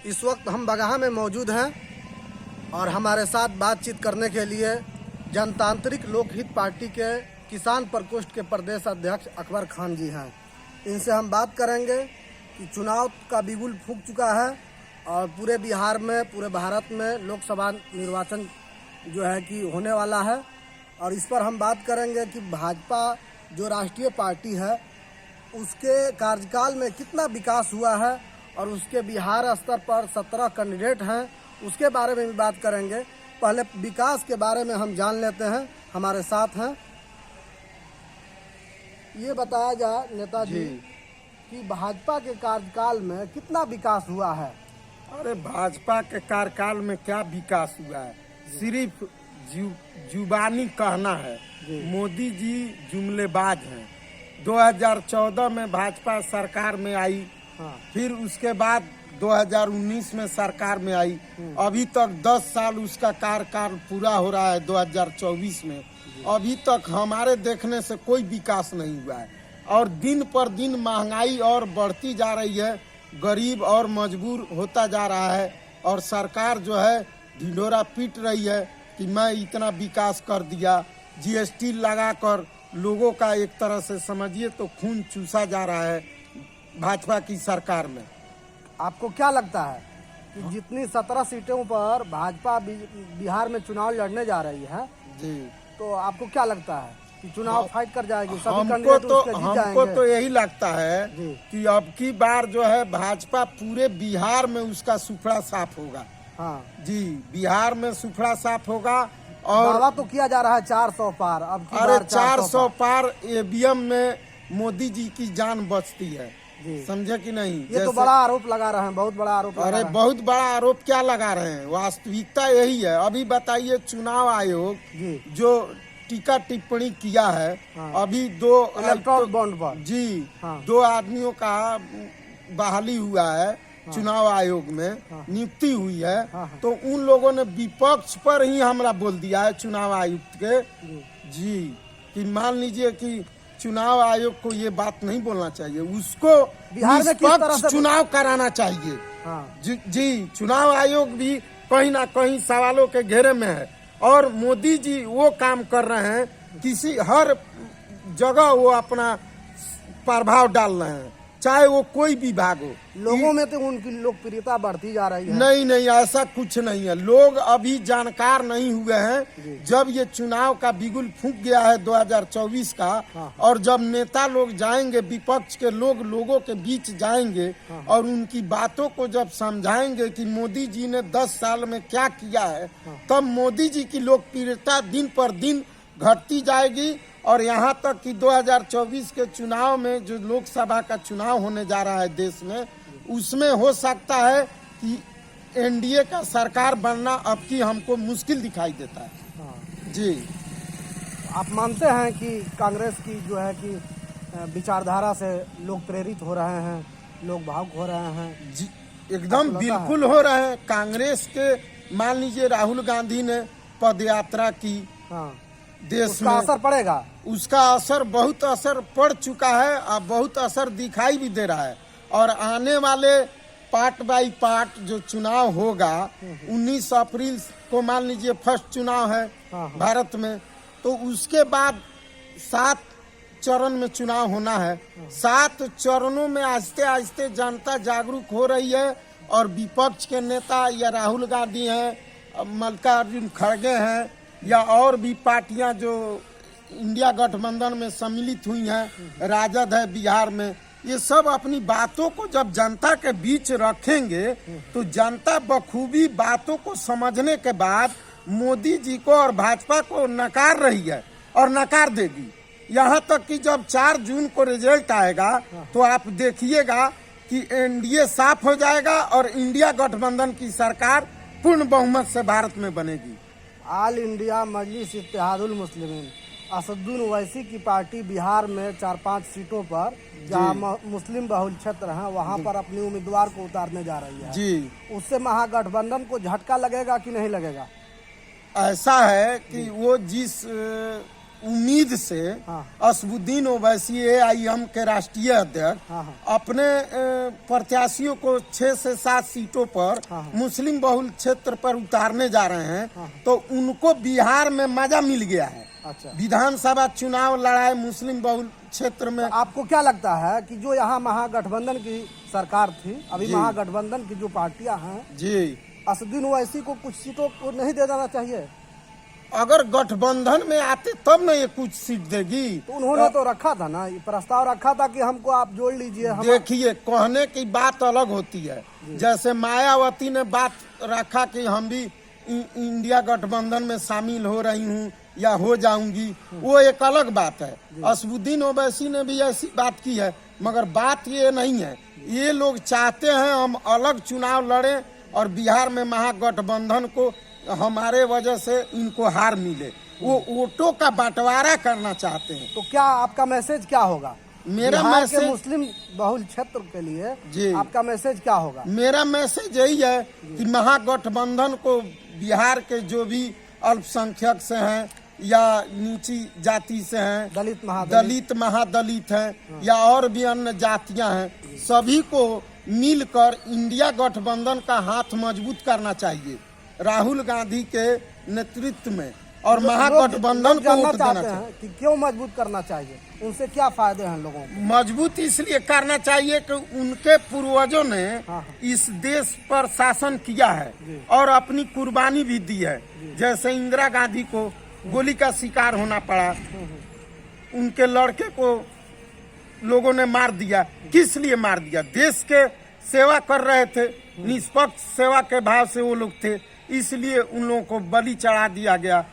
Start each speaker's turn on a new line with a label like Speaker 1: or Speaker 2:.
Speaker 1: इस वक्त हम बगहा में मौजूद हैं और हमारे साथ बातचीत करने के लिए जनतांत्रिक लोकहित पार्टी के किसान प्रकोष्ठ के प्रदेश अध्यक्ष अकबर खान जी हैं। इनसे हम बात करेंगे कि चुनाव का बिगुल फूंक चुका है और पूरे बिहार में, पूरे भारत में लोकसभा निर्वाचन जो है कि होने वाला है और इस पर हम बात करेंगे कि भाजपा जो राष्ट्रीय पार्टी है उसके कार्यकाल में कितना विकास हुआ है और उसके बिहार स्तर पर 17 कैंडिडेट हैं, उसके बारे में भी बात करेंगे। पहले विकास के बारे में हम जान लेते हैं, हमारे साथ हैं। ये बताया जाए नेताजी कि भाजपा के कार्यकाल में कितना विकास हुआ है।
Speaker 2: अरे भाजपा के कार्यकाल में क्या विकास हुआ है, सिर्फ जुबानी कहना है। मोदी जी जुमलेबाज हैं। 2014 में भाजपा सरकार में आई, फिर उसके बाद 2019 में सरकार में आई। अभी तक 10 साल उसका कार्यकाल पूरा हो रहा है 2024 में। अभी तक हमारे देखने से कोई विकास नहीं हुआ है और दिन पर दिन महंगाई और बढ़ती जा रही है, गरीब और मजबूर होता जा रहा है और सरकार जो है ढिंढोरा पीट रही है कि मैं इतना विकास कर दिया। जीएसटी लगाकर लोगों का एक तरह से समझिए तो खून चूसा जा रहा है भाजपा की सरकार में।
Speaker 1: आपको क्या लगता है कि जितनी 17 सीटों पर भाजपा बिहार में चुनाव लड़ने जा रही है
Speaker 2: जी,
Speaker 1: तो आपको क्या लगता है कि चुनाव फाइट कर जाएगी? सभी
Speaker 2: हमको
Speaker 1: कैंडिडेट
Speaker 2: तो यही लगता है कि अब की बार जो है भाजपा पूरे बिहार में उसका सुफड़ा साफ होगा।
Speaker 1: हाँ
Speaker 2: जी, बिहार में सुफड़ा साफ होगा। और
Speaker 1: दावा तो किया जा रहा है 400 पार। अब की
Speaker 2: अरे
Speaker 1: बार
Speaker 2: 400 पार ईवीएम में मोदी जी की जान बचती है, समझे कि नहीं?
Speaker 1: ये तो बड़ा आरोप लगा रहे हैं, बहुत बड़ा आरोप लगा
Speaker 2: अरे
Speaker 1: रहे हैं।
Speaker 2: बहुत बड़ा आरोप क्या लगा रहे हैं, वास्तविकता यही है। अभी बताइए, चुनाव आयोग जो टीका टिप्पणी किया है, अभी 2
Speaker 1: इलेक्ट्रॉनिक बॉन्ड पर
Speaker 2: जी 2 आदमियों का बहाली हुआ है, चुनाव आयोग में नियुक्ति हुई है। तो उन लोगों ने विपक्ष पर ही हमला बोल दिया है चुनाव आयुक्त के जी कि मान लीजिए कि चुनाव आयोग को ये बात नहीं बोलना चाहिए, उसको
Speaker 1: बिहार में किस तरह से
Speaker 2: चुनाव कराना चाहिए। जी, चुनाव आयोग भी कहीं ना कहीं सवालों के घेरे में है और मोदी जी वो काम कर रहे हैं, किसी हर जगह वो अपना प्रभाव डाल रहे हैं, चाहे वो कोई विभाग हो।
Speaker 1: लोगों में तो उनकी लोकप्रियता बढ़ती जा रही है।
Speaker 2: नहीं, ऐसा कुछ नहीं है। लोग अभी जानकार नहीं हुए हैं। जब ये चुनाव का बिगुल फूंक गया है 2024 का और जब नेता लोग जाएंगे, विपक्ष के लोग लोगों के बीच जाएंगे और उनकी बातों को जब समझाएंगे कि मोदी जी ने 10 साल में क्या किया है, तब मोदी जी की लोकप्रियता दिन पर दिन घटती जाएगी। और यहाँ तक कि 2024 के चुनाव में जो लोकसभा का चुनाव होने जा रहा है देश में, उसमें हो सकता है कि एनडीए का सरकार बनना अब की हमको मुश्किल दिखाई देता है। जी,
Speaker 1: आप मानते हैं कि कांग्रेस की जो है कि विचारधारा से लोग प्रेरित हो रहे हैं, लोग भावुक हो रहे हैं?
Speaker 2: जी, एकदम बिल्कुल हो रहे हैं। कांग्रेस के मान लीजिए राहुल गांधी ने पदयात्रा की देश
Speaker 1: उसका
Speaker 2: में,
Speaker 1: असर पड़ेगा?
Speaker 2: उसका असर, बहुत असर पड़ चुका है और बहुत असर दिखाई भी दे रहा है। और आने वाले पार्ट बाई पार्ट जो चुनाव होगा, 19 अप्रैल को मान लीजिए फर्स्ट चुनाव है भारत में, तो उसके बाद 7 चरण में चुनाव होना है। 7 चरणों में आहिस्ते आहिस्ते जनता जागरूक हो रही है और विपक्ष के नेता या राहुल गांधी हैं, मल्लिकार्जुन खड़गे हैं या और भी पार्टियां जो इंडिया गठबंधन में सम्मिलित हुई हैं, राजद है बिहार में, ये सब अपनी बातों को जब जनता के बीच रखेंगे तो जनता बखूबी बातों को समझने के बाद मोदी जी को और भाजपा को नकार रही है और नकार देगी। यहाँ तक कि जब 4 जून को रिजल्ट आएगा तो आप देखिएगा कि एनडीए साफ हो जाएगा और इंडिया गठबंधन की सरकार पूर्ण बहुमत से भारत में बनेगी।
Speaker 1: ऑल इंडिया मजलिस इत्तेहादुल मुस्लिमीन असदुद्दीन ओवैसी की पार्टी बिहार में 4-5 सीटों पर, जहां मुस्लिम बहुल क्षेत्र हैं, वहां पर अपनी उम्मीदवार को उतारने जा रही है जी। उससे महागठबंधन को झटका लगेगा कि नहीं लगेगा?
Speaker 2: ऐसा है कि वो जिस उम्मीद से
Speaker 1: हाँ।
Speaker 2: असदुद्दीन ओवैसी AIM के राष्ट्रीय अध्यक्ष
Speaker 1: हाँ, हाँ।
Speaker 2: अपने प्रत्याशियों को 6 से 7 सीटों पर
Speaker 1: हाँ, हाँ।
Speaker 2: मुस्लिम बहुल क्षेत्र पर उतारने जा रहे हैं,
Speaker 1: हाँ।
Speaker 2: तो उनको बिहार में मजा मिल गया है।
Speaker 1: अच्छा,
Speaker 2: विधानसभा चुनाव लड़ाए मुस्लिम बहुल क्षेत्र में।
Speaker 1: आपको क्या लगता है कि जो यहाँ महागठबंधन की सरकार थी, अभी
Speaker 2: जी।
Speaker 1: महागठबंधन की जो पार्टियां हैं,
Speaker 2: जी,
Speaker 1: असदुद्दीन ओवैसी को कुछ सीटों को नहीं दे देना चाहिए?
Speaker 2: अगर गठबंधन में आते तब न ये कुछ सीट देगी।
Speaker 1: तो उन्होंने तो रखा था ना, ये प्रस्ताव रखा था कि हमको आप जोड़ लीजिए। हम
Speaker 2: देखिए, कहने की बात अलग होती है। जैसे मायावती ने बात रखा कि हम भी इंडिया गठबंधन में शामिल हो रही हूँ या हो जाऊंगी, वो एक अलग बात है। असदुद्दीन ओवैसी ने भी ऐसी बात की है, मगर बात ये नहीं है। ये लोग चाहते हैं हम अलग चुनाव लड़ें और बिहार में महागठबंधन को हमारे वजह से इनको हार मिले। वो वोटों का बंटवारा करना चाहते हैं।
Speaker 1: तो क्या आपका मैसेज क्या होगा
Speaker 2: मेरा
Speaker 1: बिहार
Speaker 2: मैसेज
Speaker 1: के मुस्लिम बहुल क्षेत्र के लिए?
Speaker 2: जी।
Speaker 1: आपका मैसेज क्या होगा?
Speaker 2: मेरा मैसेज यही है कि महागठबंधन को बिहार के जो भी अल्पसंख्यक से हैं या नीची जाति से हैं, दलित महादलित हैं या और भी अन्य जातियां हैं, सभी को मिलकर इंडिया गठबंधन का हाथ मजबूत करना चाहिए राहुल गांधी के नेतृत्व में, और महागठबंधन को वोट देना चाहिए।
Speaker 1: कि क्यों मजबूत करना चाहिए, उनसे क्या फायदे हैं लोगों को?
Speaker 2: मजबूत इसलिए करना चाहिए कि उनके पूर्वजों ने इस देश पर शासन किया है और अपनी कुर्बानी भी दी है। जैसे इंदिरा गांधी को गोली का शिकार होना पड़ा, उनके लड़के को लोगों ने मार दिया। किस लिए मार दिया? देश के सेवा कर रहे थे, निष्पक्ष सेवा के भाव से वो लोग थे, इसलिए उन लोगों को बलि चढ़ा दिया गया।